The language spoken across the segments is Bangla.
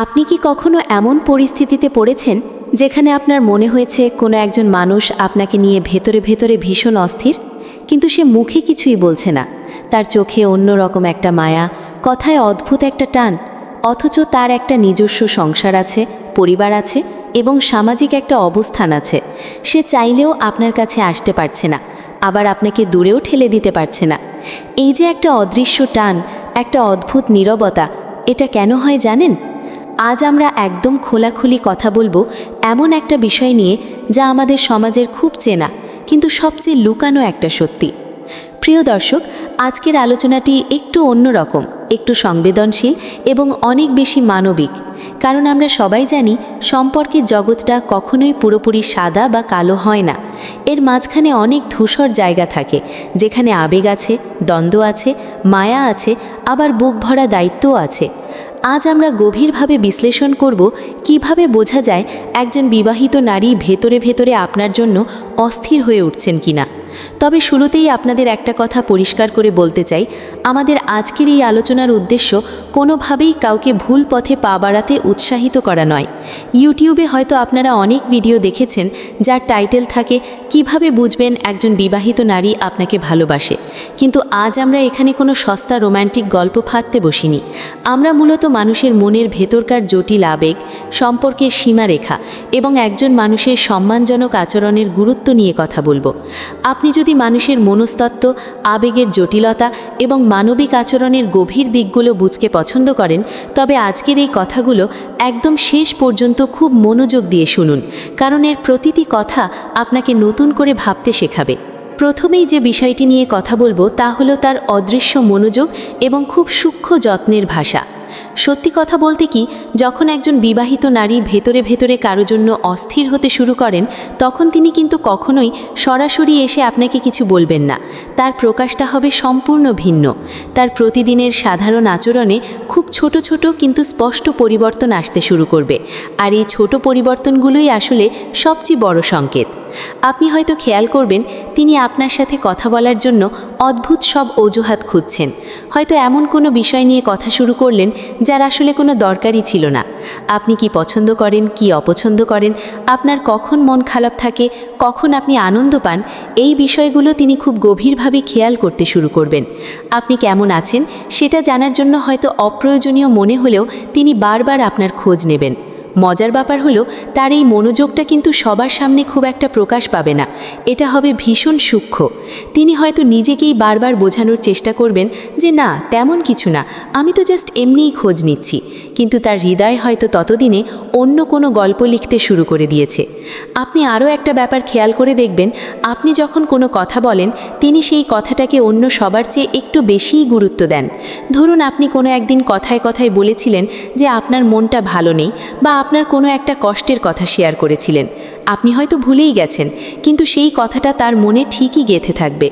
আপনি কি কখনো এমন পরিস্থিতিতে পড়েছেন যেখানে আপনার মনে হয়েছে কোনো একজন মানুষ আপনাকে নিয়ে ভেতরে ভেতরে ভীষণ অস্থির, কিন্তু সে মুখে কিছুই বলছে না, তার চোখে অন্যরকম একটা মায়া, কথায় অদ্ভুত একটা টান, অথচ তার একটা নিজস্ব সংসার আছে, পরিবার আছে এবং সামাজিক একটা অবস্থান আছে। সে চাইলেও আপনার কাছে আসতে পারছে না, আবার আপনাকে দূরেও ঠেলে দিতে পারছে না। এই যে একটা অদৃশ্য টান, একটা অদ্ভুত নীরবতা, এটা কেন হয় জানেন? আজ আমরা একদম খোলাখুলি কথা বলবো এমন একটা বিষয় নিয়ে, যা আমাদের সমাজের খুব চেনা কিন্তু সবচেয়ে লুকানো একটা সত্যি। প্রিয় দর্শক, আজকের আলোচনাটি একটু অন্যরকম, একটু সংবেদনশীল এবং অনেক বেশি মানবিক। কারণ আমরা সবাই জানি সম্পর্কের জগৎটা কখনোই পুরোপুরি সাদা বা কালো হয় না। এর মাঝখানে অনেক ধূসর জায়গা থাকে, যেখানে আবেগ আছে, দ্বন্দ্ব আছে, মায়া আছে, আবার বুক ভরা দায়িত্বও আছে। আজ আমরা গভীরভাবে বিশ্লেষণ করব কিভাবে বোঝা যায় একজন বিবাহিত নারী ভেতরে ভেতরে আপনার জন্য অস্থির হয়ে উঠছেন কিনা। তবে শুরুতেই আপনাদের একটা কথা পরিষ্কার করে বলতে চাই, আমাদের আজকের এই আলোচনার উদ্দেশ্য কোনোভাবেই কাউকে ভুল পথে পা বাড়াতে উৎসাহিত করা নয়। ইউটিউবে হয়তো আপনারা অনেক ভিডিও দেখেছেন যার টাইটেল থাকে কিভাবে বুঝবেন একজন বিবাহিত নারী আপনাকে ভালোবাসে, কিন্তু আজ আমরা এখানে কোনো সস্তা রোম্যান্টিক গল্প ফাঁদতে বসিনি। আমরা মূলত মানুষের মনের ভেতরকার জটিল আবেগ, সম্পর্কের সীমারেখা এবং একজন মানুষের সম্মানজনক আচরণের গুরুত্ব নিয়ে কথা বলবো। আপনি যদি মানুষের মনস্তত্ত্ব, আবেগের জটিলতা এবং মানবিক আচরণের গভীর দিকগুলো বুঝতে পছন্দ করেন, তবে আজকের এই কথাগুলো একদম শেষ পর্যন্ত খুব মনোযোগ দিয়ে শুনুন, কারণ এর প্রতিটি কথা আপনাকে নতুন করে ভাবতে শেখাবে। প্রথমেই যে বিষয়টি নিয়ে কথা বলবো তা হলো তার অদৃশ্য মনোযোগ এবং খুব সূক্ষ্ম যত্নের ভাষা। সত্যি কথা বলতে কি, যখন একজন বিবাহিত নারী ভেতরে ভেতরে কারো জন্য অস্থির হতে শুরু করেন, তখন তিনি কিন্তু কখনোই সরাসরি এসে আপনাকে কিছু বলবেন না। তার প্রকাশটা হবে সম্পূর্ণ ভিন্ন। তার প্রতিদিনের সাধারণ আচরণে খুব ছোট ছোট কিন্তু স্পষ্ট পরিবর্তন আসতে শুরু করবে, আর এই ছোট পরিবর্তনগুলোই আসলে সবচেয়ে বড় সংকেত। আপনি হয়তো খেয়াল করবেন তিনি আপনার সাথে কথা বলার জন্য অদ্ভুত সব অজুহাত খুঁজছেন। হয়তো এমন কোনো বিষয় নিয়ে কথা শুরু করলেন যার আসলে কোনো দরকারই ছিল না। আপনি কি পছন্দ করেন, কি অপছন্দ করেন, আপনার কখন মন খারাপ থাকে, কখন আপনি আনন্দ পান, এই বিষয়গুলো তিনি খুব গভীরভাবে খেয়াল করতে শুরু করবেন। আপনি কেমন আছেন সেটা জানার জন্য হয়তো অপ্রয়োজনীয় মনে হলেও তিনি বারবার আপনার খোঁজ নেবেন। মজার ব্যাপার হলো, তার এই মনোযোগটা কিন্তু সবার সামনে খুব একটা প্রকাশ পাবে না। এটা হবে ভীষণ সূক্ষ্ম। তিনি হয়তো নিজেকেই বারবার বোঝানোর চেষ্টা করবেন যে না, তেমন কিছু না, আমি তো জাস্ট এমনিই খোঁজ নিচ্ছি, কিন্তু তার হৃদয় হয়তো ততদিনে অন্য কোনো গল্প লিখতে শুরু করে দিয়েছে। আপনি আরও একটা ব্যাপার খেয়াল করে দেখবেন, আপনি যখন কোনো কথা বলেন তিনি সেই কথাটাকে অন্য সবার চেয়ে একটু বেশিই গুরুত্ব দেন। ধরুন আপনি কোনো একদিন কথায় কথায় বলেছিলেন যে আপনার মনটা ভালো নেই, বা আপনার কোনো একটা কষ্টের কথা শেয়ার করেছিলেন। আপনি হয়তো ভুলেই গেছেন, কিন্তু সেই কথাটা তার মনে ঠিকই গেঁথে থাকবে।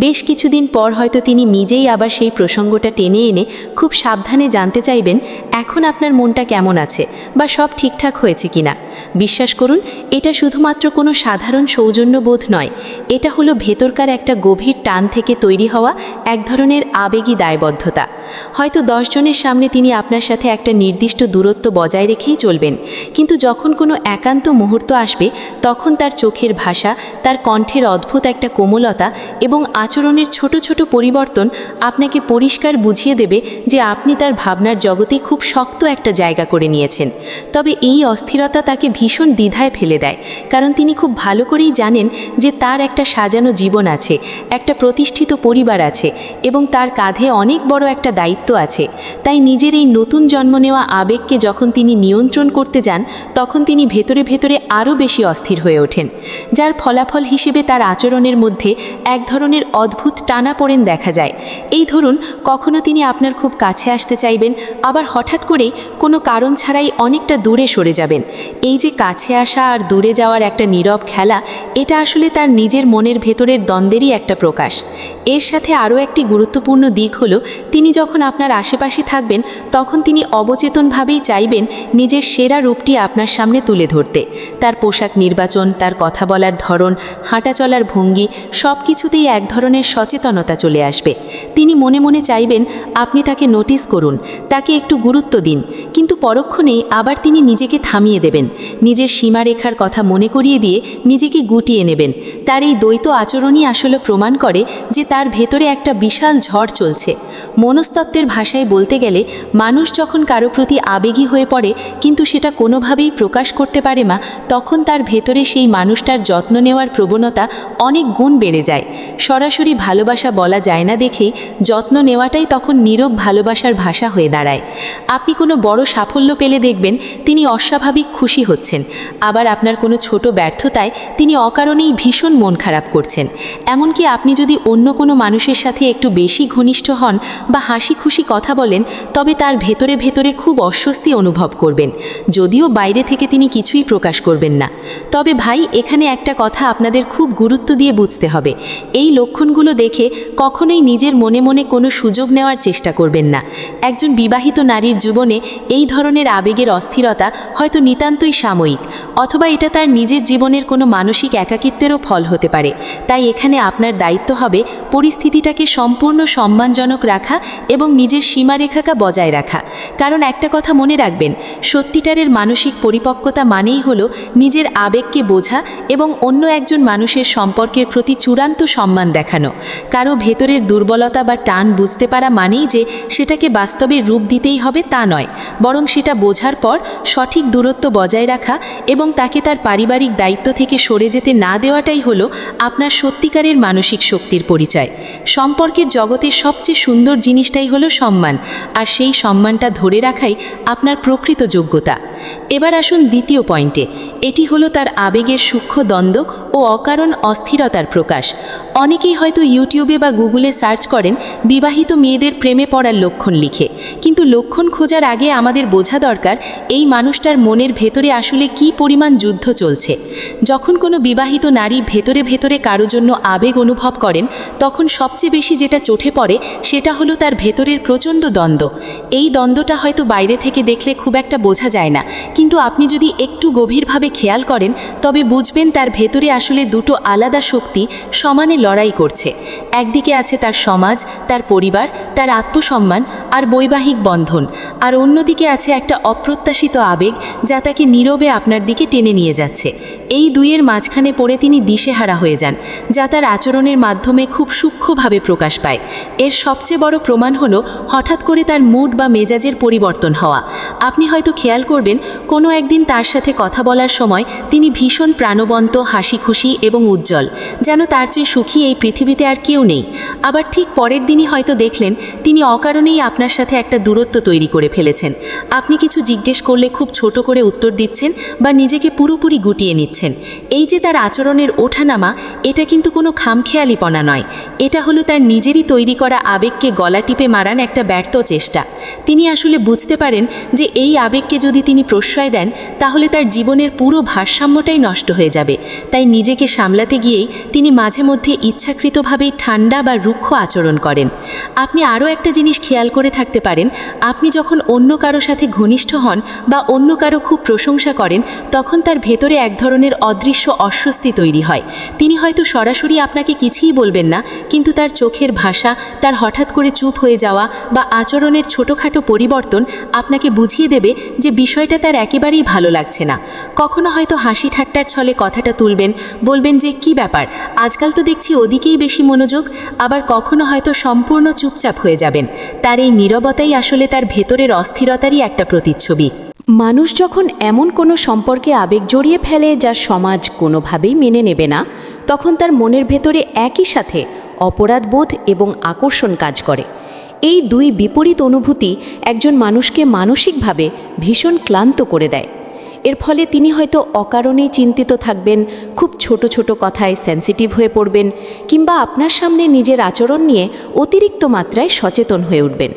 বেশ কিছুদিন পর হয়তো তিনি নিজেই আবার সেই প্রসঙ্গটা টেনে এনে খুব সাবধানে জানতে চাইবেন এখন আপনার মনটা কেমন আছে, বা সব ঠিকঠাক হয়েছে কিনা। বিশ্বাস করুন, এটা শুধুমাত্র কোনো সাধারণ সৌজন্যবোধ নয়, এটা হলো ভেতরকার একটা গভীর টান থেকে তৈরি হওয়া এক ধরনের আবেগী দায়বদ্ধতা। হয়তো 10 জনের সামনে তিনি আপনার সাথে একটা নির্দিষ্ট দূরত্ব বজায় রেখেই চলবেন, কিন্তু যখন কোনো একান্ত মুহূর্ত আসবে তখন তার চোখের ভাষা, তার কণ্ঠের অদ্ভুত একটা কোমলতা এবং আচরণের ছোট ছোট পরিবর্তন আপনাকে পরিষ্কার বুঝিয়ে দেবে যে আপনি তার ভাবনার জগতে খুব শক্ত একটা জায়গা করে নিয়েছেন। তবে এই অস্থিরতা তাকে ভীষণ দ্বিধায় ফেলে দেয়, কারণ তিনি খুব ভালো করেই জানেন যে তার একটা সাজানো জীবন আছে, একটা প্রতিষ্ঠিত পরিবার আছে এবং তার কাঁধে অনেক বড় একটা দায়িত্ব আছে। তাই নিজের এই নতুন জন্ম নেওয়া আবেগকে যখন তিনি নিয়ন্ত্রণ করতে যান, তখন তিনি ভেতরে ভেতরে আরও বেশি অস্থির হয়ে ওঠেন, যার ফলাফল হিসেবে তার আচরণের মধ্যে এক ধরনের অদ্ভুত টানাপোড়েন দেখা যায়। এই ধরুন, কখনো তিনি আপনার খুব কাছে আসতে চাইবেন, আবার হঠাৎ করেই কোনো কারণ ছাড়াই অনেকটা দূরে সরে যাবেন। এই যে কাছে আসা আর দূরে যাওয়ার একটা নীরব খেলা, এটা আসলে তার নিজের মনের ভেতরের দ্বন্দ্বেরই একটা প্রকাশ। এর সাথে আরও একটি গুরুত্বপূর্ণ দিক হলো তিনি যখন আপনার আশেপাশে থাকবেন তখন তিনি অবচেতনভাবেই চাইবেন নিজের সেরা রূপটি আপনার সামনে তুলে ধরতে। তার পোশাক নির্বাচন, তার কথা বলার ধরন, হাঁটা চলার ভঙ্গি সব কিছুতেই এক ধরনের সচেতনতা চলে আসবে। তিনি মনে মনে চাইবেন আপনি তাকে নোটিস করুন, তাকে একটু গুরুত্ব দিন, কিন্তু পরক্ষণেই আবার তিনি নিজেকে থামিয়ে দেবেন, নিজের সীমারেখার কথা মনে করিয়ে দিয়ে নিজেকে গুটিয়ে নেবেন। তার এই দ্বৈত আচরণই আসলে প্রমাণ করে যে তার ভেতরে একটা বিশাল ঝড় চলছে। মনস্তত্ত্বের ভাষায় বলতে গেলে মানুষ যখন কারো প্রতি আবেগী হয়ে পড়ে কিন্তু সেটা কোনোভাবেই প্রকাশ করতে পারে না, তখন তার ভেতরে সেই মানুষটার যত্ন নেওয়ার প্রবণতা অনেক গুণ বেড়ে যায়। সরাসরি ভালোবাসা বলা যায় না দেখেই যত্ন নেওয়াটাই তখন নীরব ভালোবাসার ভাষা হয়ে দাঁড়ায়। আপনি কোনো বড় সাফল্য পেলে দেখবেন তিনি অস্বাভাবিক খুশি হচ্ছেন, আবার আপনার কোনো ছোট ব্যর্থতায় তিনি অকারণেই ভীষণ মন খারাপ করছেন। এমনকি আপনি যদি অন্য কোনো মানুষের সাথে একটু বেশি ঘনিষ্ঠ হন বা হাসি খুশি কথা বলেন, তবে তার ভেতরে ভেতরে খুব অস্বস্তি অনুভব করবেন, যদিও বাইরে থেকে তিনি কিছুই প্রকাশ করবেন না। তবে ভাই, এখানে একটা কথা আপনাদের খুব গুরুত্ব দিয়ে বুঝতে হবে। এই লক্ষণগুলো দেখে কখনোই নিজের মনে মনে কোনো সুযোগ নেওয়ার চেষ্টা করবেন না। একজন বিবাহিত নারীর জীবনে এই ধরনের আবেগের অস্থিরতা হয়তো নিতান্তই সাময়িক, অথবা এটা তার নিজের জীবনের কোনো মানসিক একাকিত্বেরও ফল হতে পারে। তাই এখানে আপনার দায়িত্ব হবে পরিস্থিতিটাকে সম্পূর্ণ সম্মানজনক রাখা এবং নিজের সীমারেখাকে বজায় রাখা। কারণ একটা কথা মনে রাখবেন, সত্যিকারের মানসিক পরিপক্কতা মানেই হলো নিজের আবেগকে বোঝা এবং অন্য একজন মানুষের সম্পর্কের প্রতি চূড়ান্ত সম্মান দেখানো। কারো ভেতরের দুর্বলতা বা টান বুঝতে পারা মানেই যে সেটাকে বাস্তবে রূপ দিতেই হবে তা নয়, বরং সেটা বোঝার পর সঠিক দূরত্ব বজায় রাখা এবং তাকে তার পারিবারিক দায়িত্ব থেকে সরে যেতে না দেওয়াটাই হলো আপনার সত্যিকারের মানসিক শক্তির পরিচয়। সম্পর্কের জগতের সবচেয়ে সুন্দর জিনিসটাই হলো সম্মান, আর সেই সম্মানটা ধরে রাখাই আপনার প্রকৃত যোগ্যতা। এবার আসুন দ্বিতীয় পয়েন্টে। এটি হলো তার আবেগের সূক্ষ্ম দ্বন্দ্ব ও অকারণ অস্থিরতার প্রকাশ। অনেকেই হয়তো ইউটিউবে বা গুগলে সার্চ করেন বিবাহিত মেয়েদের প্রেমে পড়ার লক্ষণ লিখে, কিন্তু লক্ষণ খোঁজার আগে আমাদের বোঝা দরকার এই মানুষটার মনের ভেতরে আসলে কী পরিমাণ যুদ্ধ চলছে। যখন কোনো বিবাহিত নারী ভেতরে ভেতরে কারো জন্য আবেগ অনুভব করেন, তখন সবচেয়ে বেশি যেটা চোখে পড়ে সেটা হলো তার ভেতরের প্রচণ্ড দ্বন্দ্ব। এই দ্বন্দ্বটা হয়তো বাইরে থেকে দেখলে খুব একটা বোঝা যায় না, কিন্তু আপনি যদি একটু গভীরভাবে খেয়াল করেন তবে বুঝবেন তার ভেতরে আসলে দুটো আলাদা শক্তি সমানে লড়াই করছে। একদিকে আছে তার সমাজ, তার পরিবার, তার আত্মসম্মান আর বৈবাহিক বন্ধন, আর অন্যদিকে আছে একটা অপ্রত্যাশিত আবেগ যা তাকে নীরবে আপনার দিকে টেনে নিয়ে যাচ্ছে। এই দুইয়ের মাঝখানে পড়ে তিনি দিশেহারা হয়ে যান, যা তার আচরণের মাধ্যমে খুব সূক্ষ্মভাবে প্রকাশ পায়। এর সবচেয়ে বড় প্রমাণ হলো হঠাৎ করে তার মুড বা মেজাজের পরিবর্তন হওয়া। আপনি হয়তো খেয়াল করবেন কোনো একদিন তার সাথে কথা বলার সময় তিনি ভীষণ প্রাণবন্ত, হাসি খুশি এবং উজ্জ্বল, যেন তার চেয়ে সুখী এই পৃথিবীতে আর কেউ নেই। আবার ঠিক পরের দিনই হয়তো দেখলেন তিনি অকারণেই আপনার সাথে একটা দূরত্ব তৈরি করে ফেলেছেন। আপনি কিছু জিজ্ঞেস করলে খুব ছোট করে উত্তর দিচ্ছেন বা নিজেকে পুরোপুরি গুটিয়ে নিচ্ছেন। এই যে তার আচরণের ওঠানামা, এটা কিন্তু কোনো খামখেয়ালিপনা নয়, এটা হলো তার নিজেরই তৈরি করা আবেগকে গলা টিপে মারান একটা ব্যর্থ চেষ্টা। তিনি আসলে বুঝতে পারেন যে এই আবেগকে যদি তিনি প্রশ্রয় দেন তাহলে তার জীবনের পুরো ভারসাম্যটাই নষ্ট হয়ে যাবে। তাই নিজেকে সামলাতে গিয়েই তিনি মাঝে মধ্যে ইচ্ছাকৃতভাবেই ঠান্ডা বা রুক্ষ আচরণ করেন। আপনি আরও একটা জিনিস খেয়াল করে থাকতে পারেন, আপনি যখন অন্য কারো সাথে ঘনিষ্ঠ হন বা অন্য কারো খুব প্রশংসা করেন, তখন তার ভেতরে এক ধরনের অদৃশ্য অস্বস্তি তৈরি হয়। তিনি হয়তো সরাসরি আপনাকে কিছুই বলবেন না, কিন্তু তার চোখের ভাষা, তার হঠাৎ করে চুপ হয়ে যাওয়া বা আচরণের ছোটোখাটো পরিবর্তন আপনাকে বুঝিয়ে দেবে যে বিষয়টা তার একেবারেই ভালো লাগছে না। কখনো হয়তো হাসি ঠাট্টার ছলে কথাটা তুলবেন, বলবেন যে কী ব্যাপার, আজকাল তো দেখছি ওদিকেই বেশি মনোযোগ। আবার কখনো হয়তো সম্পূর্ণ চুপচাপ হয়ে যাবেন। তার এই নীরবতাই আসলে তার ভেতরের অস্থিরতারই একটা প্রতিচ্ছবি। মানুষ যখন এমন কোনো সম্পর্কে আবেগ জড়িয়ে ফেলে যা সমাজ কোনোভাবেই মেনে নেবে না, তখন তার মনের ভেতরে একই সাথে অপরাধবোধ এবং আকর্ষণ কাজ করে। এই দুই বিপরীত অনুভূতি একজন মানুষকে মানসিকভাবে ভীষণ ক্লান্ত করে দেয়। এর ফলে তিনি হয়তো অকারণেই চিন্তিত থাকবেন, খুব ছোট ছোট কথায় সেন্সিটিভ হয়ে পড়বেন, কিংবা আপনার সামনে নিজের আচরণ নিয়ে অতিরিক্ত মাত্রায় সচেতন হয়ে উঠবেন।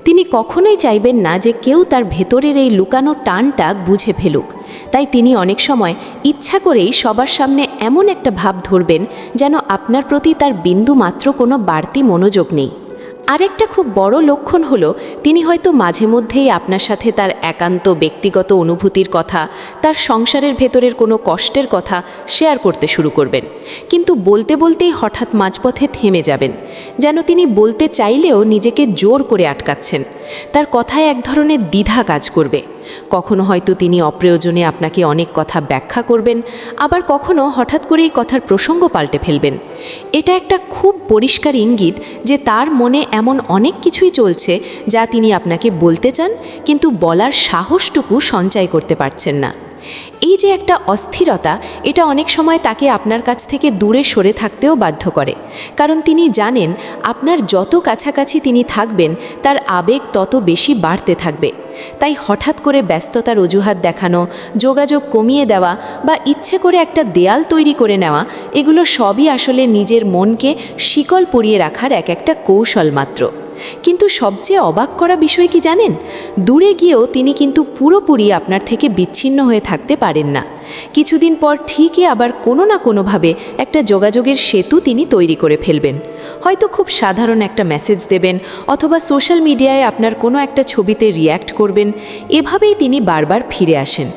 তিনি কখনোই চাইবেন না যে কেউ তার ভেতরের এই লুকানো টানটা বুঝে ফেলুক। তাই তিনি অনেক সময় ইচ্ছা করেই সবার সামনে এমন একটা ভাব ধরবেন যেন আপনার প্রতি তার বিন্দু মাত্র কোনো বাড়তি মনোযোগ নেই। আরেকটা খুব বড় লক্ষণ হলো তিনি হয়তো মাঝে মধ্যেই আপনার সাথে তার একান্ত ব্যক্তিগত অনুভূতির কথা, তার সংসারের ভেতরের কোনো কষ্টের কথা শেয়ার করতে শুরু করবেন, কিন্তু বলতে বলতেই হঠাৎ মাঝপথে থেমে যাবেন, যেন তিনি বলতে চাইলেও নিজেকে জোর করে আটকাচ্ছেন। তার কথায় এক ধরনের দ্বিধা কাজ করবে। কখনো হয়তো তিনি অপ্রয়োজনে আপনাকে অনেক কথা ব্যাখ্যা করবেন, আবার কখনো হঠাৎ করেই কথার প্রসঙ্গ পাল্টে ফেলবেন। এটা একটা খুব পরিষ্কার ইঙ্গিত যে তার মনে এমন অনেক কিছুই চলছে যা তিনি আপনাকে বলতে চান, কিন্তু বলার সাহসটুকু সঞ্চয় করতে পারছেন না। এই যে একটা অস্থিরতা, এটা অনেক সময় তাকে আপনার কাছ থেকে দূরে সরে থাকতেও বাধ্য করে, কারণ তিনি জানেন আপনার যত কাছাকাছি তিনি থাকবেন তার আবেগ তত বেশি বাড়তে থাকবে। তাই হঠাৎ করে ব্যস্ততার অজুহাত দেখানো, যোগাযোগ কমিয়ে দেওয়া বা ইচ্ছে করে একটা দেয়াল তৈরি করে নেওয়া, এগুলো সবই আসলে নিজের মনকে শিকল পরিয়ে রাখার একটা কৌশল মাত্র। কিন্তু সবচেয়ে অবাক করা বিষয় কি জানেন? দূরে গিয়েও তিনি কিন্তু পুরোপুরি আপনার থেকে বিচ্ছিন্ন হয়ে থাকতে পারেন না। কিছুদিন পর ঠিকই আবার কোনো না কোনোভাবে একটা যোগাযোগের সেতু তিনি তৈরি করে ফেলবেন। হয়তো খুব সাধারণ একটা মেসেজ দেবেন, অথবা সোশ্যাল মিডিয়ায় আপনার কোনো একটা ছবিতে রিয়্যাক্ট করবেন। এভাবেই তিনি বারবার ফিরে আসেন।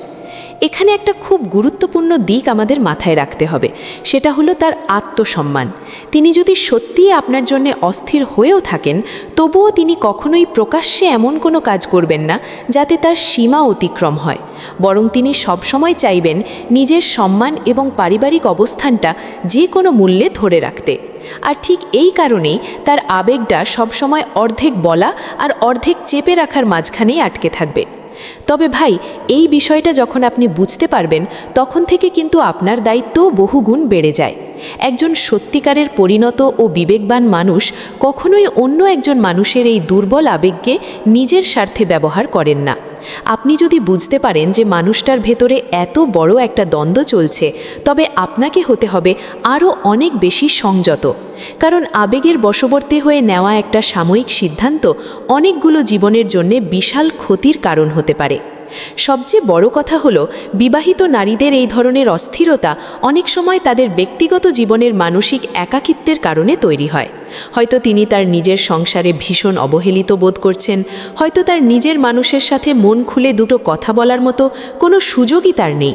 এখানে একটা খুব গুরুত্বপূর্ণ দিক আমাদের মাথায় রাখতে হবে, সেটা হলো তার আত্মসম্মান। তিনি যদি সত্যিই আপনার জন্য অস্থির হয়েও থাকেন, তবুও তিনি কখনোই প্রকাশ্যে এমন কোনো কাজ করবেন না যাতে তার সীমা অতিক্রম হয়, বরং তিনি সবসময় চাইবেন নিজের সম্মান এবং পারিবারিক অবস্থানটা যে কোনো মূল্যে ধরে রাখতে। আর ঠিক এই কারণেই তার আবেগটা সবসময় অর্ধেক বলা আর অর্ধেক চেপে রাখার মাঝখানেই আটকে থাকবে। তবে ভাই, এই বিষয়টা যখন আপনি বুঝতে পারবেন, তখন থেকে কিন্তু আপনার দায়িত্ব বহুগুণ বেড়ে যায়। একজন সত্যিকারের পরিণত ও বিবেকবান মানুষ কখনোই অন্য একজন মানুষের এই দুর্বল আবেগকে নিজের স্বার্থে ব্যবহার করেন না। আপনি যদি বুঝতে পারেন যে মানুষটার ভেতরে এত বড় একটা দ্বন্দ্ব চলছে, তবে আপনাকে হতে হবে আরও অনেক বেশি সংযত, কারণ আবেগের বশবর্তী হয়ে নেওয়া একটা সাময়িক সিদ্ধান্ত অনেকগুলো জীবনের জন্য বিশাল ক্ষতির কারণ হতে পারে। সবচেয়ে বড় কথা হলো, বিবাহিত নারীদের এই ধরনের অস্থিরতা অনেক সময় তাদের ব্যক্তিগত জীবনের মানসিক একাকিত্বের কারণে তৈরি হয়। হয়তো তিনি তার নিজের সংসারে ভীষণ অবহেলিত বোধ করছেন, হয়তো তার নিজের মানুষের সাথে মন খুলে দুটো কথা বলার মতো কোনো সুযোগই তার নেই।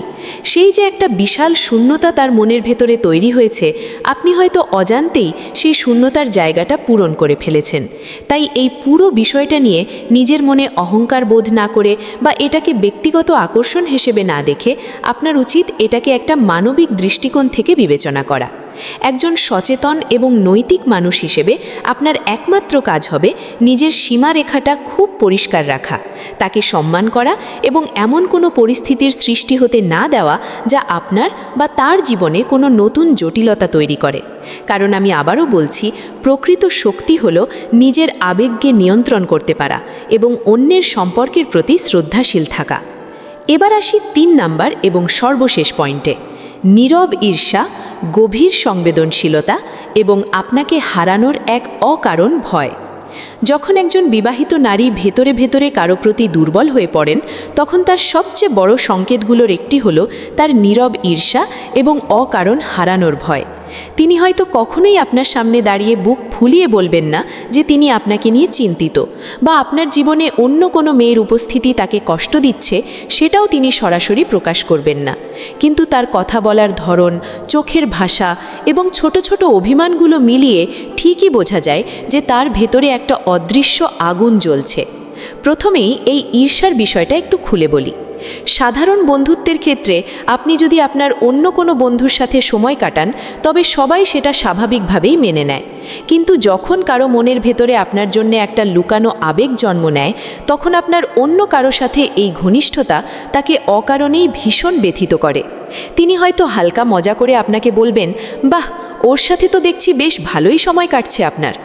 সেই যে একটা বিশাল শূন্যতা তার মনের ভেতরে তৈরি হয়েছে, আপনি হয়তো অজান্তেই সেই শূন্যতার জায়গাটা পূরণ করে ফেলেছেন। তাই এই পুরো বিষয়টা নিয়ে নিজের মনে অহংকার বোধ না করে বা এটাকে ব্যক্তিগত আকর্ষণ হিসেবে না দেখে আপনার উচিত এটাকে একটা মানবিক দৃষ্টিকোণ থেকে বিবেচনা করা। একজন সচেতন এবং নৈতিক মানুষ হিসেবে আপনার একমাত্র কাজ হবে নিজের সীমারেখাটা খুব পরিষ্কার রাখা, তাকে সম্মান করা এবং এমন কোনো পরিস্থিতির সৃষ্টি হতে না দেওয়া যা আপনার বা তার জীবনে কোনো নতুন জটিলতা তৈরি করে। কারণ আমি আবারও বলছি, প্রকৃত শক্তি হলো নিজের আবেগকে নিয়ন্ত্রণ করতে পারা এবং অন্যের সম্পর্কের প্রতি শ্রদ্ধাশীল থাকা। এবার আসি 3 নাম্বার এবং সর্বশেষ পয়েন্টে, নীরব ঈর্ষা, গভীর সংবেদনশীলতা এবং আপনাকে হারানোর এক অকারণ ভয়। যখন একজন বিবাহিত নারী ভেতরে ভেতরে কারো প্রতি দুর্বল হয়ে পড়েন, তখন তার সবচেয়ে বড় সংকেতগুলোর একটি হলো তার নীরব ঈর্ষা এবং অকারণ হারানোর ভয়। তিনি হয়তো কখনোই আপনার সামনে দাঁড়িয়ে বুক ফুলিয়ে বলবেন না যে তিনি আপনাকে নিয়ে চিন্তিত, বা আপনার জীবনে অন্য কোনো মেয়ের উপস্থিতি তাকে কষ্ট দিচ্ছে সেটাও তিনি সরাসরি প্রকাশ করবেন না। কিন্তু তার কথা বলার ধরন, চোখের ভাষা এবং ছোট ছোট অভিমানগুলো মিলিয়ে ঠিকই বোঝা যায় যে তার ভেতরে একটা অদৃশ্য আগুন জ্বলছে। প্রথমেই এই ঈর্ষার বিষয়টা একটু খুলে বলি। সাধারণ বন্ধুত্বের ক্ষেত্রে আপনি যদি আপনার অন্য কোনো বন্ধুর সাথে সময় কাটান, তবে সবাই সেটা স্বাভাবিকভাবেই মেনে নেয়। কিন্তু যখন কারো মনের ভেতরে আপনার জন্য একটা লুকানো আবেগ জন্ম নেয়, তখন আপনার অন্য কারো সাথে এই ঘনিষ্ঠতা তাকে অকারণেই ভীষণ ব্যথিত করে। তিনি হয়তো হালকা মজা করে আপনাকে বলবেন, বাহ, ওর সাথে তো দেখছি বেশ ভালোই সময় কাটছে আপনার।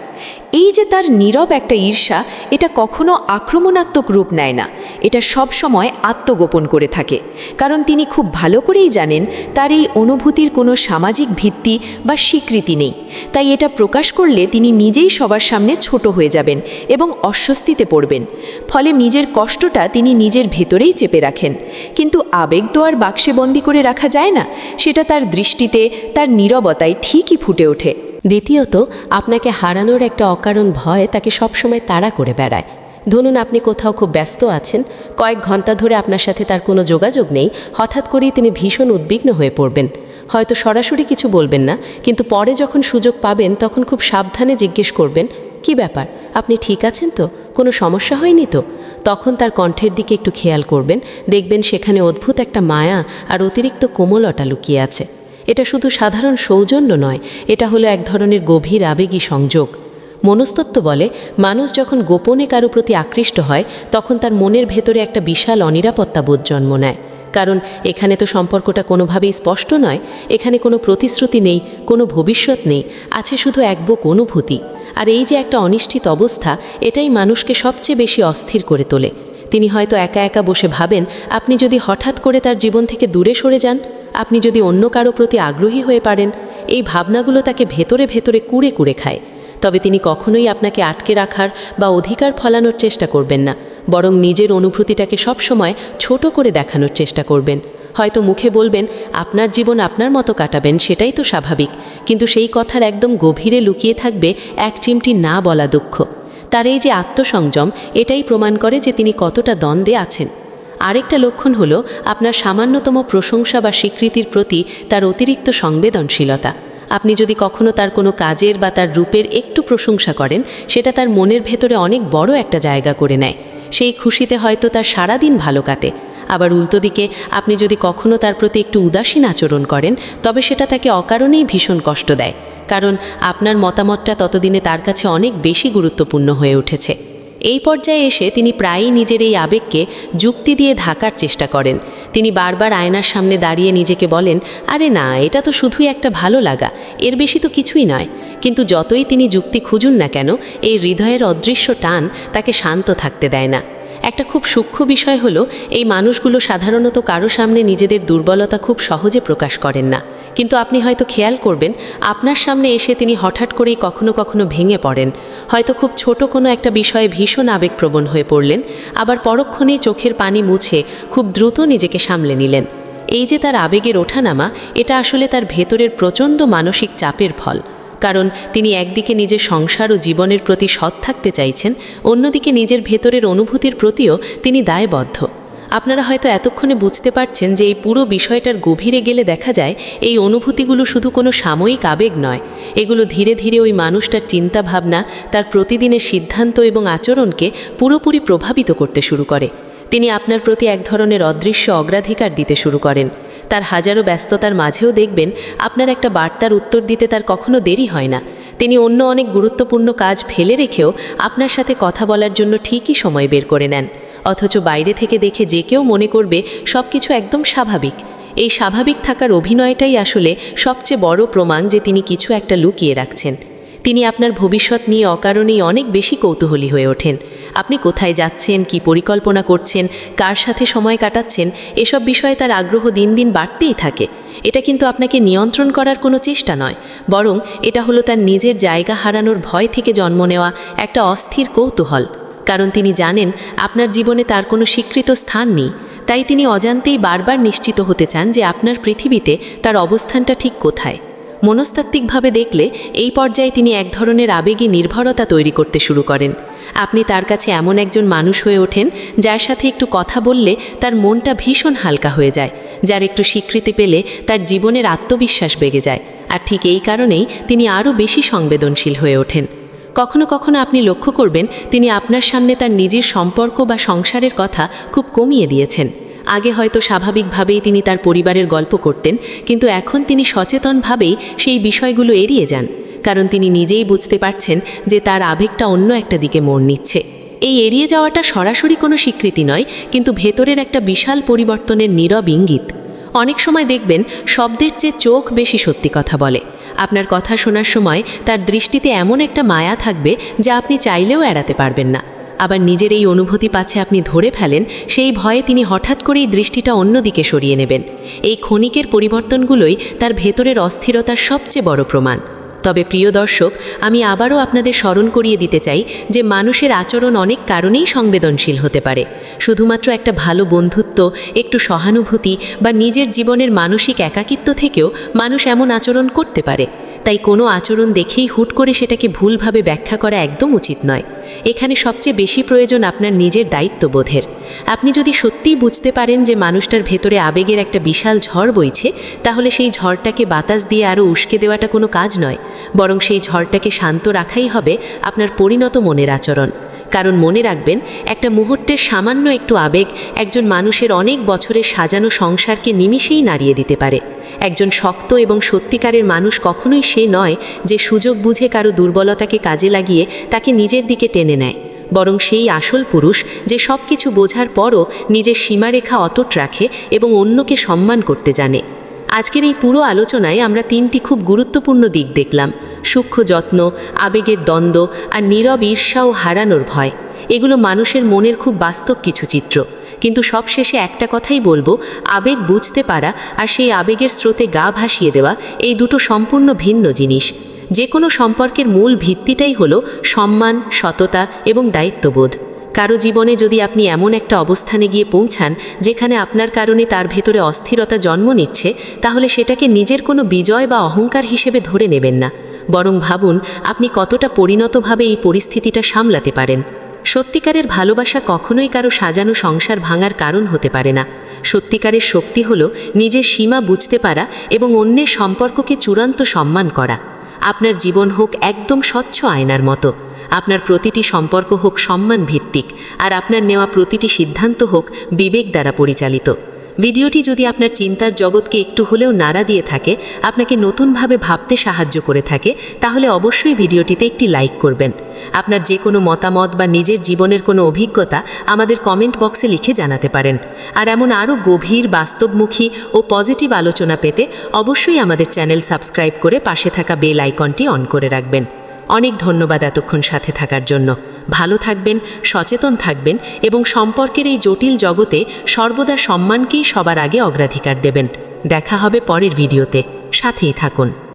এই যে তার নীরব একটা ঈর্ষা, এটা কখনো আক্রমণাত্মক রূপ নেয় না, এটা সব সময় আত্মগোপন করে থাকে। কারণ তিনি খুব ভালো করেই জানেন তার এই অনুভূতির কোনো সামাজিক ভিত্তি বা স্বীকৃতি নেই। তাই এটা প্রকাশ করলে তিনি নিজেই সবার সামনে ছোট হয়ে যাবেন এবং অস্বস্তিতে পড়বেন। ফলে নিজের কষ্টটা তিনি নিজের ভেতরেই চেপে রাখেন। কিন্তু আবেগ তো আর বাক্সে বন্দি করে রাখা যায় না, সেটা তার দৃষ্টিতে, তার নীরবতায় ঠিকই ফুটে ওঠে। দ্বিতীয়ত, আপনাকে হারানোর একটা অকারণ ভয় তাকে সবসময় তাড়া করে বেড়ায়। ধরুন আপনি কোথাও খুব ব্যস্ত আছেন, কয়েক ঘন্টা ধরে আপনার সাথে তার কোনো যোগাযোগ নেই, হঠাৎ করেই তিনি ভীষণ উদ্বিগ্ন হয়ে পড়বেন। হয়তো সরাসরি কিছু বলবেন না, কিন্তু পরে যখন সুযোগ পাবেন তখন খুব সাবধানে জিজ্ঞেস করবেন, কি ব্যাপার, আপনি ঠিক আছেন তো, কোনো সমস্যা হয়নি তো? তখন তার কণ্ঠের দিকে একটু খেয়াল করবেন, দেখবেন সেখানে অদ্ভুত একটা মায়া আর অতিরিক্ত কোমলতা লুকিয়ে আছে। এটা শুধু সাধারণ সৌজন্য নয়, এটা হলো এক ধরনের গভীর আবেগী সংযোগ। মনস্তত্ত্ব বলে, মানুষ যখন গোপনে কারো প্রতি আকৃষ্ট হয় তখন তার মনের ভেতরে একটা বিশাল অনিরাপত্তা বোধ জন্ম নেয়। কারণ এখানে তো সম্পর্কটা কোনোভাবেই স্পষ্ট নয়, এখানে কোনো প্রতিশ্রুতি নেই, কোনো ভবিষ্যৎ নেই, আছে শুধু একবুক অনুভূতি। আর এই যে একটা অনিশ্চিত অবস্থা, এটাই মানুষকে সবচেয়ে বেশি অস্থির করে তোলে। তিনি হয়তো একা একা বসে ভাবেন, আপনি যদি হঠাৎ করে তার জীবন থেকে দূরে সরে যান, আপনি যদি অন্য কারো প্রতি আগ্রহী হয়ে পারেন, এই ভাবনাগুলো তাকে ভেতরে ভেতরে কুড়ে কুড়ে খায়। তবে তিনি কখনোই আপনাকে আটকে রাখার বা অধিকার ফলানোর চেষ্টা করবেন না, বরং নিজের অনুভূতিটাকে সবসময় ছোট করে দেখানোর চেষ্টা করবেন। হয়তো মুখে বলবেন, আপনার জীবন আপনার মতো কাটাবেন, সেটাই তো স্বাভাবিক, কিন্তু সেই কথার একদম গভীরে লুকিয়ে থাকবে এক চিমটি না বলা দুঃখ। তার এই যে আত্মসংযম, এটাই প্রমাণ করে যে তিনি কতটা দ্বন্দ্বে আছেন। আরেকটা লক্ষণ হলো আপনার সামান্যতম প্রশংসা বা স্বীকৃতির প্রতি তার অতিরিক্ত সংবেদনশীলতা। আপনি যদি কখনো তার কোনো কাজের বা তার রূপের একটু প্রশংসা করেন, সেটা তার মনের ভেতরে অনেক বড় একটা জায়গা করে নেয়। সেই খুশিতে হয়তো তার সারাদিন ভালো কাটে। আবার উল্টো দিকে আপনি যদি কখনো তার প্রতি একটু উদাসীন আচরণ করেন, তবে সেটা তাকে অকারণেই ভীষণ কষ্ট দেয়, কারণ আপনার মতামতটা ততদিনে তার কাছে অনেক বেশি গুরুত্বপূর্ণ হয়ে উঠেছে। এই পর্যায়ে এসে তিনি প্রায়ই নিজের এই আবেগকে যুক্তি দিয়ে ঢাকার চেষ্টা করেন। তিনি বারবার আয়নার সামনে দাঁড়িয়ে নিজেকে বলেন, আরে না, এটা তো শুধুই একটা ভালো লাগা, এর বেশি তো কিছুই নয়। কিন্তু যতই তিনি যুক্তি খুঁজুন না কেন, এই হৃদয়ের অদৃশ্য টান তাকে শান্ত থাকতে দেয় না। একটা খুব সূক্ষ্ম বিষয় হলো, এই মানুষগুলো সাধারণত কারো সামনে নিজেদের দুর্বলতা খুব সহজে প্রকাশ করেন না। কিন্তু আপনি হয়তো খেয়াল করবেন, আপনার সামনে এসে তিনি হঠাৎ করেই কখনো কখনো ভেঙে পড়েন। হয়তো খুব ছোট কোনো একটা বিষয়ে ভীষণ আবেগপ্রবণ হয়ে পড়লেন, আবার পরক্ষণেই চোখের পানি মুছে খুব দ্রুত নিজেকে সামলে নিলেন। এই যে তার আবেগের ওঠানামা, এটা আসলে তার ভেতরের প্রচণ্ড মানসিক চাপের ফল। কারণ তিনি একদিকে নিজের সংসার ও জীবনের প্রতি সৎ থাকতে চাইছেন, অন্যদিকে নিজের ভেতরের অনুভূতির প্রতিও তিনি দায়বদ্ধ। আপনারা হয়তো এতক্ষণে বুঝতে পারছেন যে এই পুরো বিষয়টার গভীরে গেলে দেখা যায় এই অনুভূতিগুলো শুধু কোনো সাময়িক আবেগ নয়, এগুলো ধীরে ধীরে ওই মানুষটার চিন্তাভাবনা, তার প্রতিদিনের সিদ্ধান্ত এবং আচরণকে পুরোপুরি প্রভাবিত করতে শুরু করে। তিনি আপনার প্রতি এক ধরনের অদৃশ্য অগ্রাধিকার দিতে শুরু করেন। তার হাজারো ব্যস্ততার মাঝেও দেখবেন আপনার একটা বার্তার উত্তর দিতে তার কখনো দেরি হয় না। তিনি অন্য অনেক গুরুত্বপূর্ণ কাজ ফেলে রেখেও আপনার সাথে কথা বলার জন্য ঠিকই সময় বের করে নেন। অথচ বাইরে থেকে দেখে যে কেউ মনে করবে সব কিছু একদম স্বাভাবিক। এই স্বাভাবিক থাকার অভিনয়টাই আসলে সবচেয়ে বড় প্রমাণ যে তিনি কিছু একটা লুকিয়ে রাখছেন। তিনি আপনার ভবিষ্যৎ নিয়ে অকারণেই অনেক বেশি কৌতূহলী হয়ে ওঠেন। আপনি কোথায় যাচ্ছেন, কি পরিকল্পনা করছেন, কার সাথে সময় কাটাচ্ছেন, এসব বিষয়ে তার আগ্রহ দিন দিন বাড়তেই থাকে। এটা কিন্তু আপনাকে নিয়ন্ত্রণ করার কোনো চেষ্টা নয়, বরং এটা হলো তার নিজের জায়গা হারানোর ভয় থেকে জন্ম নেওয়া একটা অস্থির কৌতূহল। কারণ তিনি জানেন আপনার জীবনে তার কোনো স্বীকৃত স্থান নেই, তাই তিনি অজান্তেই বারবার নিশ্চিত হতে চান যে আপনার পৃথিবীতে তার অবস্থানটা ঠিক কোথায়। মনস্তাত্ত্বিকভাবে দেখলে এই পর্যায়ে তিনি এক ধরনের আবেগী নির্ভরতা তৈরি করতে শুরু করেন। আপনি তার কাছে এমন একজন মানুষ হয়ে ওঠেন যার সাথে একটু কথা বললে তার মনটা ভীষণ হালকা হয়ে যায়, যার একটু স্বীকৃতি পেলে তার জীবনের আত্মবিশ্বাস বেড়ে যায়। আর ঠিক এই কারণেই তিনি আরও বেশি সংবেদনশীল হয়ে ওঠেন। কখনো কখনো আপনি লক্ষ্য করবেন তিনি আপনার সামনে তার নিজের সম্পর্ক বা সংসারের কথা খুব কমিয়ে দিয়েছেন। আগে হয়তো স্বাভাবিকভাবেই তিনি তার পরিবারের গল্প করতেন, কিন্তু এখন তিনি সচেতনভাবেই সেই বিষয়গুলো এড়িয়ে যান, কারণ তিনি নিজেই বুঝতে পারছেন যে তার আবেগটা অন্য একটা দিকে মোড় নিচ্ছে। এই এড়িয়ে যাওয়াটা সরাসরি কোনো স্বীকৃতি নয়, কিন্তু ভেতরের একটা বিশাল পরিবর্তনের নীরব ইঙ্গিত। অনেক সময় দেখবেন শব্দের চেয়ে চোখ বেশি সত্যি কথা বলে। আপনার কথা শোনার সময় তার দৃষ্টিতে এমন একটা মায়া থাকবে যা আপনি চাইলেও এড়াতে পারবেন না। আবার নিজের এই অনুভূতি পাছে আপনি ধরে ফেলেন, সেই ভয়ে তিনি হঠাৎ করেই দৃষ্টিটা অন্যদিকে সরিয়ে নেবেন। এই ক্ষণিকের পরিবর্তনগুলোই তার ভেতরের অস্থিরতার সবচেয়ে বড় প্রমাণ। তবে প্রিয় দর্শক, আমি আবারও আপনাদের স্মরণ করিয়ে দিতে চাই যে মানুষের আচরণ অনেক কারণেই সংবেদনশীল হতে পারে। শুধুমাত্র একটা ভালো বন্ধুত্ব, একটু সহানুভূতি বা নিজের জীবনের মানসিক একাকিত্ব থেকেও মানুষ এমন আচরণ করতে পারে। তাই কোনো আচরণ দেখেই হুট করে সেটাকে ভুলভাবে ব্যাখ্যা করা একদম উচিত নয়। এখানে সবচেয়ে বেশি প্রয়োজন আপনার নিজের দায়িত্ববোধের। আপনি যদি সত্যিই বুঝতে পারেন যে মানুষটার ভেতরে আবেগের একটা বিশাল ঝড় বইছে, তাহলে সেই ঝড়টাকে বাতাস দিয়ে আরও উস্কে দেওয়াটা কোনো কাজ নয়, বরং সেই ঝড়টাকে শান্ত রাখাই হবে আপনার পরিণত মনের আচরণ। কারণ মনে রাখবেন, একটা মুহূর্তের সামান্য একটু আবেগ একজন মানুষের অনেক বছরের সাজানো সংসারকে নিমিষেই নাড়িয়ে দিতে পারে। একজন শক্ত এবং সত্যিকারের মানুষ কখনোই সে নয় যে সুযোগ বুঝে কারো দুর্বলতাকে কাজে লাগিয়ে তাকে নিজের দিকে টেনে নেয়, বরং সেই আসল পুরুষ যে সব কিছু বোঝার পরও নিজের সীমারেখা অটুট রাখে এবং অন্যকে সম্মান করতে জানে। আজকের এই পুরো আলোচনায় আমরা 3টি খুব গুরুত্বপূর্ণ দিক দেখলাম: সূক্ষ্ম যত্ন, আবেগের দ্বন্দ্ব আর নীরব ঈর্ষা ও হারানোর ভয়। এগুলো মানুষের মনের খুব বাস্তব কিছু চিত্র। কিন্তু সবশেষে একটা কথাই বলবো, আবেগ বুঝতে পারা আর সেই আবেগের স্রোতে গা ভাসিয়ে দেওয়া, এই দুটো সম্পূর্ণ ভিন্ন জিনিস। যে কোনো সম্পর্কের মূল ভিত্তিটাই হলো সম্মান, সততা এবং দায়িত্ববোধ। কারো জীবনে যদি আপনি এমন একটা অবস্থানে গিয়ে পৌঁছান যেখানে আপনার কারণে তার ভেতরে অস্থিরতা জন্ম নিচ্ছে, তাহলে সেটাকে নিজের কোনো বিজয় বা অহংকার হিসেবে ধরে নেবেন না, বরং ভাবুন আপনি কতটা পরিণতভাবে এই পরিস্থিতিটা সামলাতে পারেন। সত্যিকারের ভালোবাসা কখনোই কারো সাজানো সংসার ভাঙার কারণ হতে পারে না। সত্যিকারের শক্তি হলো নিজের সীমা বুঝতে পারা এবং অন্যের সম্পর্ককে চূড়ান্ত সম্মান করা। আপনার জীবন হোক একদম স্বচ্ছ আয়নার মতো, আপনার প্রতিটি সম্পর্ক হোক সম্মান ভিত্তিক, আর আপনার নেওয়া প্রতিটি সিদ্ধান্ত হোক বিবেক দ্বারা পরিচালিত। ভিডিওটি যদি আপনার চিন্তার জগৎকে একটু হলেও নাড়া দিয়ে থাকে, আপনাকে নতুনভাবে ভাবতে সাহায্য করে থাকে, তাহলে অবশ্যই ভিডিওটিতে একটি লাইক করবেন। আপনার যে কোনো মতামত বা নিজের জীবনের কোনো অভিজ্ঞতা আমাদের কমেন্ট বক্সে লিখে জানাতে পারেন। আর এমন আরও গভীর, বাস্তবমুখী ও পজিটিভ আলোচনা পেতে অবশ্যই আমাদের চ্যানেল সাবস্ক্রাইব করে পাশে থাকা বেল আইকনটি অন করে রাখবেন। অনেক ধন্যবাদ এতক্ষণ সাথে থাকার জন্য। ভালো থাকবেন, সচেতন থাকবেন এবং সম্পর্কের এই জটিল জগতে সর্বদা সম্মানকেই সবার আগে অগ্রাধিকার দেবেন। দেখা হবে পরের ভিডিওতে, সাথেই থাকুন।